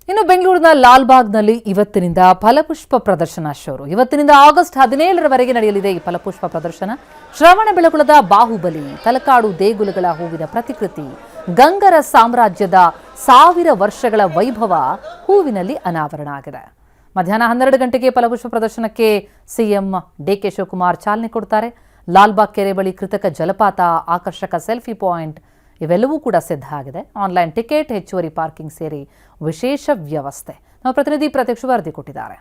ಇನ್ನು ಬೆಂಗಳೂರಿನ ಲಾಲ್ಬಾಗ್ನಲ್ಲಿ ಇವತ್ತಿನಿಂದ ಫಲಪುಷ್ಪ ಪ್ರದರ್ಶನ ಶುರು. ಇವತ್ತಿನಿಂದ ಆಗಸ್ಟ್ 17ರವರೆಗೆ ನಡೆಯಲಿದೆ ಈ ಫಲಪುಷ್ಪ ಪ್ರದರ್ಶನ. ಶ್ರವಣಬೆಳಗೊಳದ ಬಾಹುಬಲಿ, ತಲಕಾಡು ದೇಗುಲಗಳ ಹೂವಿನ ಪ್ರತಿಕೃತಿ, ಗಂಗರ ಸಾಮ್ರಾಜ್ಯದ 1000 ವರ್ಷಗಳ ವೈಭವ ಹೂವಿನಲ್ಲಿ ಅನಾವರಣ ಆಗಿದೆ. ಮಧ್ಯಾಹ್ನ 12 ಗಂಟೆಗೆ ಫಲಪುಷ್ಪ ಪ್ರದರ್ಶನಕ್ಕೆ ಸಿಎಂ ಡಿಕೆ ಶಿವಕುಮಾರ್ ಚಾಲನೆ ಕೊಡ್ತಾರೆ. ಲಾಲ್ಬಾಗ್ ಕೆರೆ ಬಳಿ ಕೃತಕ ಜಲಪಾತ, ಆಕರ್ಷಕ ಸೆಲ್ಫಿ ಪಾಯಿಂಟ್ ಇವೆಲ್ಲವೂ ಕೂಡ ಸಿದ್ಧ ಆಗಿದೆ. ಆನ್ಲೈನ್ ಟಿಕೆಟ್, ಹೆಚ್ಚುವರಿ ಪಾರ್ಕಿಂಗ್ ಸೇರಿ ವಿಶೇಷ ವ್ಯವಸ್ಥೆ. ನಮ್ಮ ಪ್ರತಿನಿಧಿ ಪ್ರತ್ಯಕ್ಷ ವರದಿ ಕೊಟ್ಟಿದ್ದಾರೆ.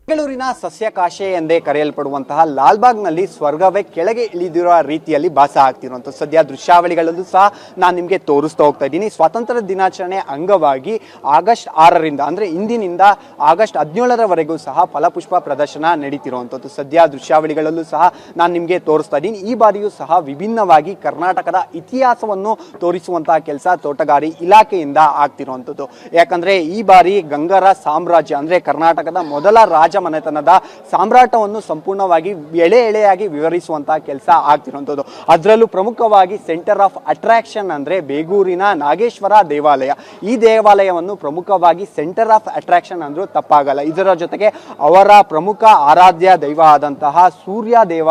ಬೆಂಗಳೂರಿನ ಸಸ್ಯಕಾಶೆ ಎಂದೇ ಕರೆಯಲ್ಪಡುವಂತಹ ಲಾಲ್ಬಾಗ್ನಲ್ಲಿ ಸ್ವರ್ಗವೇ ಕೆಳಗೆ ಇಳಿದಿರುವ ರೀತಿಯಲ್ಲಿ ಭಾಸ ಆಗ್ತಿರುವಂಥ ಸದ್ಯ ದೃಶ್ಯಾವಳಿಗಳಲ್ಲೂ ಸಹ ನಾನು ನಿಮಗೆ ತೋರಿಸ್ತಾ ಹೋಗ್ತಾ ಇದ್ದೀನಿ. ಸ್ವಾತಂತ್ರ್ಯ ದಿನಾಚರಣೆ ಅಂಗವಾಗಿ ಆಗಸ್ಟ್ 6ರಿಂದ ಅಂದರೆ ಇಂದಿನಿಂದ ಆಗಸ್ಟ್ 17ರವರೆಗೂ ಸಹ ಫಲಪುಷ್ಪ ಪ್ರದರ್ಶನ ನಡೀತಿರುವಂಥದ್ದು ಸದ್ಯ ದೃಶ್ಯಾವಳಿಗಳಲ್ಲೂ ಸಹ ನಾನು ನಿಮಗೆ ತೋರಿಸ್ತಾ ಇದ್ದೀನಿ. ಈ ಬಾರಿಯೂ ಸಹ ವಿಭಿನ್ನವಾಗಿ ಕರ್ನಾಟಕದ ಇತಿಹಾಸವನ್ನು ತೋರಿಸುವಂತಹ ಕೆಲಸ ತೋಟಗಾರಿ ಇಲಾಖೆಯಿಂದ ಆಗ್ತಿರುವಂಥದ್ದು. ಯಾಕಂದರೆ ಈ ಬಾರಿ ಗಂಗರ ಸಾಮ್ರಾಜ್ಯ ಅಂದರೆ ಕರ್ನಾಟಕದ ಮೊದಲ ರಾಜಮನೆತನದ ಸಾಮ್ರಾಟವನ್ನು ಸಂಪೂರ್ಣವಾಗಿ ಎಳೆಯಾಗಿ ವಿವರಿಸುವಂತಹ ಕೆಲಸ ಆಗ್ತಿರುವಂಥದ್ದು. ಅದರಲ್ಲೂ ಪ್ರಮುಖವಾಗಿ ಸೆಂಟರ್ ಆಫ್ ಅಟ್ರಾಕ್ಷನ್ ಅಂದರೆ ಬೇಗೂರಿನ ನಾಗೇಶ್ವರ ದೇವಾಲಯ. ಈ ದೇವಾಲಯವನ್ನು ಪ್ರಮುಖವಾಗಿ ಸೆಂಟರ್ ಆಫ್ ಅಟ್ರಾಕ್ಷನ್ ಅಂದ್ರೂ ತಪ್ಪಾಗಲ್ಲ. ಇದರ ಜೊತೆಗೆ ಅವರ ಪ್ರಮುಖ ಆರಾಧ್ಯ ದೈವ ಆದಂತಹ ಸೂರ್ಯ ದೇವ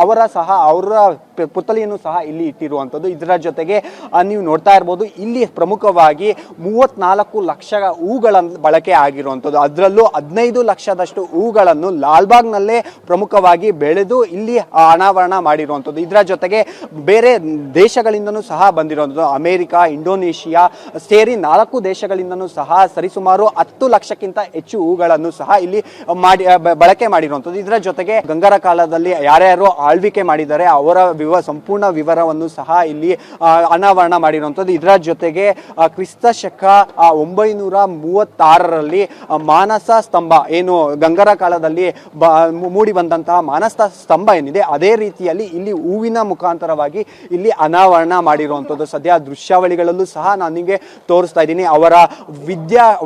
ಅವರ ಪುತ್ಥಳಿಯನ್ನು ಸಹ ಇಲ್ಲಿ ಇಟ್ಟಿರುವಂಥದ್ದು. ಇದರ ಜೊತೆಗೆ ನೀವು ನೋಡ್ತಾ ಇರ್ಬೋದು, ಇಲ್ಲಿ ಪ್ರಮುಖವಾಗಿ 34 ಲಕ್ಷ ಹೂಗಳ ಬಳಕೆ ಆಗಿರುವಂಥದ್ದು. ಅದರಲ್ಲೂ 15 ಲಕ್ಷದಷ್ಟು ಹೂಗಳನ್ನು ಲಾಲ್ಬಾಗ್ನಲ್ಲೇ ಪ್ರಮುಖವಾಗಿ ಬೆಳೆದು ಇಲ್ಲಿ ಅನಾವರಣ ಮಾಡಿರುವಂಥದ್ದು. ಇದರ ಜೊತೆಗೆ ಬೇರೆ ದೇಶಗಳಿಂದನೂ ಸಹ ಬಂದಿರುವಂಥದ್ದು. ಅಮೆರಿಕ, ಇಂಡೋನೇಷಿಯಾ ಸೇರಿ 4 ದೇಶಗಳಿಂದನೂ ಸಹ ಸರಿಸುಮಾರು 10 ಲಕ್ಷಕ್ಕಿಂತ ಹೆಚ್ಚು ಹೂಗಳನ್ನು ಸಹ ಇಲ್ಲಿ ಬಳಕೆ ಮಾಡಿರುವಂಥದ್ದು. ಇದರ ಜೊತೆಗೆ ಗಂಗರ ಕಾಲದಲ್ಲಿ ಯಾರ್ಯಾರು ಆಳ್ವಿಕೆ ಮಾಡಿದ್ದಾರೆ ಅವರ ಸಂಪೂರ್ಣ ವಿವರವನ್ನು ಸಹ ಇಲ್ಲಿ ಅನಾವರಣ ಮಾಡಿರುವಂಥದ್ದು. ಇದರ ಜೊತೆಗೆ ಕ್ರಿಸ್ತ ಶಕ 936ರಲ್ಲಿ ಮಾನಸ ಸ್ತಂಭ ಏನು ಗಂಗರ ಕಾಲದಲ್ಲಿ ಮೂಡಿ ಬಂದಂತಹ ಮಾನಸ ಸ್ತಂಭ ಏನಿದೆ ಅದೇ ರೀತಿಯಲ್ಲಿ ಇಲ್ಲಿ ಹೂವಿನ ಮುಖಾಂತರವಾಗಿ ಇಲ್ಲಿ ಅನಾವರಣ ಮಾಡಿರುವಂಥದ್ದು. ಸದ್ಯ ದೃಶ್ಯಾವಳಿಗಳಲ್ಲೂ ಸಹ ನಾನು ನಿಮಗೆ ತೋರಿಸ್ತಾ ಇದ್ದೀನಿ. ಅವರ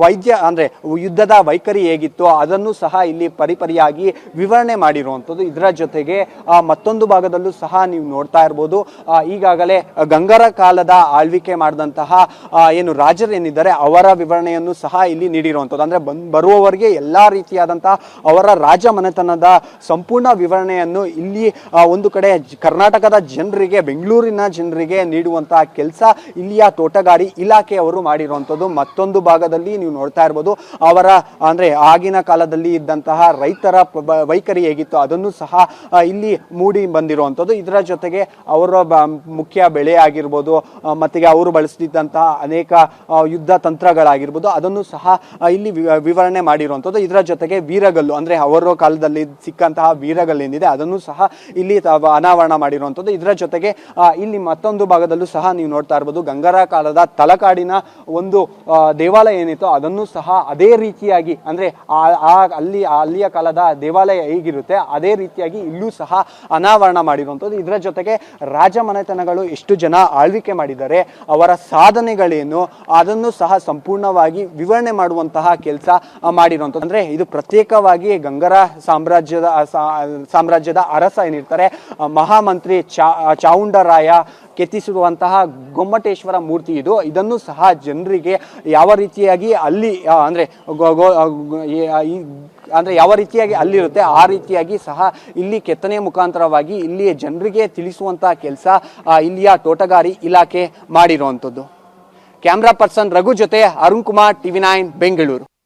ವೈದ್ಯ ಅಂದರೆ ಯುದ್ಧದ ವೈಖರಿ ಹೇಗಿತ್ತು ಅದನ್ನು ಸಹ ಇಲ್ಲಿ ಪರಿಪರಿಯಾಗಿ ವಿವರಣೆ ಮಾಡಿರುವಂಥದ್ದು. ಇದರ ಜೊತೆಗೆ ಮತ್ತೊಂದು ಭಾಗದಲ್ಲೂ ಸಹ ನೀವು ನೋಡ್ತಾ ಇರ್ಬೋದು, ಈಗಾಗಲೇ ಗಂಗರ ಕಾಲದ ಆಳ್ವಿಕೆ ಮಾಡಿದಂತಹ ಏನು ರಾಜರೇನಿದ್ದಾರೆ ಅವರ ವಿವರಣೆಯನ್ನು ಸಹ ಇಲ್ಲಿ ನೀಡಿರುವಂಥದ್ದು. ಅಂದ್ರೆ ಬರುವವರಿಗೆ ಎಲ್ಲಾ ರೀತಿಯಾದಂತಹ ಅವರ ರಾಜ ಮನೆತನದ ಸಂಪೂರ್ಣ ವಿವರಣೆಯನ್ನು ಇಲ್ಲಿ ಒಂದು ಕಡೆ ಕರ್ನಾಟಕದ ಜನರಿಗೆ, ಬೆಂಗಳೂರಿನ ಜನರಿಗೆ ನೀಡುವಂತಹ ಕೆಲಸ ಇಲ್ಲಿಯ ತೋಟಗಾರಿ ಇಲಾಖೆಯವರು ಮಾಡಿರುವಂಥದ್ದು. ಮತ್ತೊಂದು ಭಾಗದಲ್ಲಿ ನೀವು ನೋಡ್ತಾ ಇರ್ಬೋದು, ಅವರ ಅಂದ್ರೆ ಆಗಿನ ಕಾಲದಲ್ಲಿ ಇದ್ದಂತಹ ರೈತರ ವೈಖರಿ ಹೇಗಿತ್ತು ಅದನ್ನು ಸಹ ಇಲ್ಲಿ ಮೂಡಿ ಬಂದಿರುವಂಥದ್ದು. ಇದರ ಜೊತೆಗೆ ಅವರ ಮುಖ್ಯ ಬೆಳೆ ಆಗಿರ್ಬೋದು, ಮತ್ತೆ ಅವರು ಬಳಸ್ತಿದ್ದಂತಹ ಅನೇಕ ಯುದ್ಧ ತಂತ್ರಗಳಾಗಿರ್ಬೋದು ಅದನ್ನು ಸಹ ಇಲ್ಲಿ ವಿವರಣೆ ಮಾಡಿರುವಂಥದ್ದು. ಇದರ ಜೊತೆಗೆ ವೀರಗಲ್ಲು ಅಂದ್ರೆ ಅವರ ಕಾಲದಲ್ಲಿ ಸಿಕ್ಕಂತಹ ವೀರಗಲ್ಲೇನಿದೆ ಅದನ್ನು ಸಹ ಇಲ್ಲಿ ಅನಾವರಣ ಮಾಡಿರುವಂಥದ್ದು. ಇದರ ಜೊತೆಗೆ ಇಲ್ಲಿ ಮತ್ತೊಂದು ಭಾಗದಲ್ಲೂ ಸಹ ನೀವು ನೋಡ್ತಾ ಇರ್ಬೋದು, ಗಂಗರ ಕಾಲದ ತಲಕಾಡಿನ ಒಂದು ದೇವಾಲಯ ಏನಿತ್ತು ಅದನ್ನು ಸಹ ಅದೇ ರೀತಿಯಾಗಿ ಅಂದ್ರೆ ಅಲ್ಲಿಯ ಕಾಲದ ದೇವಾಲಯ ಹೇಗಿರುತ್ತೆ ಅದೇ ರೀತಿಯಾಗಿ ಇಲ್ಲೂ ಸಹ ಅನಾವರಣ ಮಾಡಿರುವಂಥದ್ದು. ಇದರ ಜೊತೆಗೆ ರಾಜಮನೆತನಗಳು ಎಷ್ಟು ಜನ ಆಳ್ವಿಕೆ ಮಾಡಿದ್ದಾರೆ, ಅವರ ಸಾಧನೆಗಳೇನು ಅದನ್ನು ಸಹ ಸಂಪೂರ್ಣವಾಗಿ ವಿವರಣೆ ಮಾಡುವಂತಹ ಕೆಲಸ ಮಾಡಿರುವಂಥದ್ದು. ಅಂದ್ರೆ ಇದು ಪ್ರತ್ಯೇಕವಾಗಿ ಗಂಗರ ಸಾಮ್ರಾಜ್ಯದ ಅರಸ ಏನಿರ್ತಾರೆ ಮಹಾಮಂತ್ರಿ ಚಾವುಂಡರಾಯ ಕೆತ್ತಿಸಿರುವಂತಹ ಗೊಮ್ಮಟೇಶ್ವರ ಮೂರ್ತಿ ಇದು. ಇದನ್ನು ಸಹ ಜನರಿಗೆ ಯಾವ ರೀತಿಯಾಗಿ ಅಲ್ಲಿ ಅಂದ್ರೆ ಯಾವ ರೀತಿಯಾಗಿ ಅಲ್ಲಿರುತ್ತೆ ಆ ರೀತಿಯಾಗಿ ಸಹ ಇಲ್ಲಿ ಕೆತ್ತನೆಯ ಮುಖಾಂತರವಾಗಿ ಇಲ್ಲಿ ಜನರಿಗೆ ತಿಳಿಸುವಂತಹ ಕೆಲಸ ಇಲ್ಲಿಯ ತೋಟಗಾರಿ ಇಲಾಖೆ ಮಾಡಿರುವಂಥದ್ದು. ಕ್ಯಾಮ್ರಾ ಪರ್ಸನ್ ರಘು ಜೊತೆ ಅರುಣ್ ಕುಮಾರ್, TV9 ಬೆಂಗಳೂರು.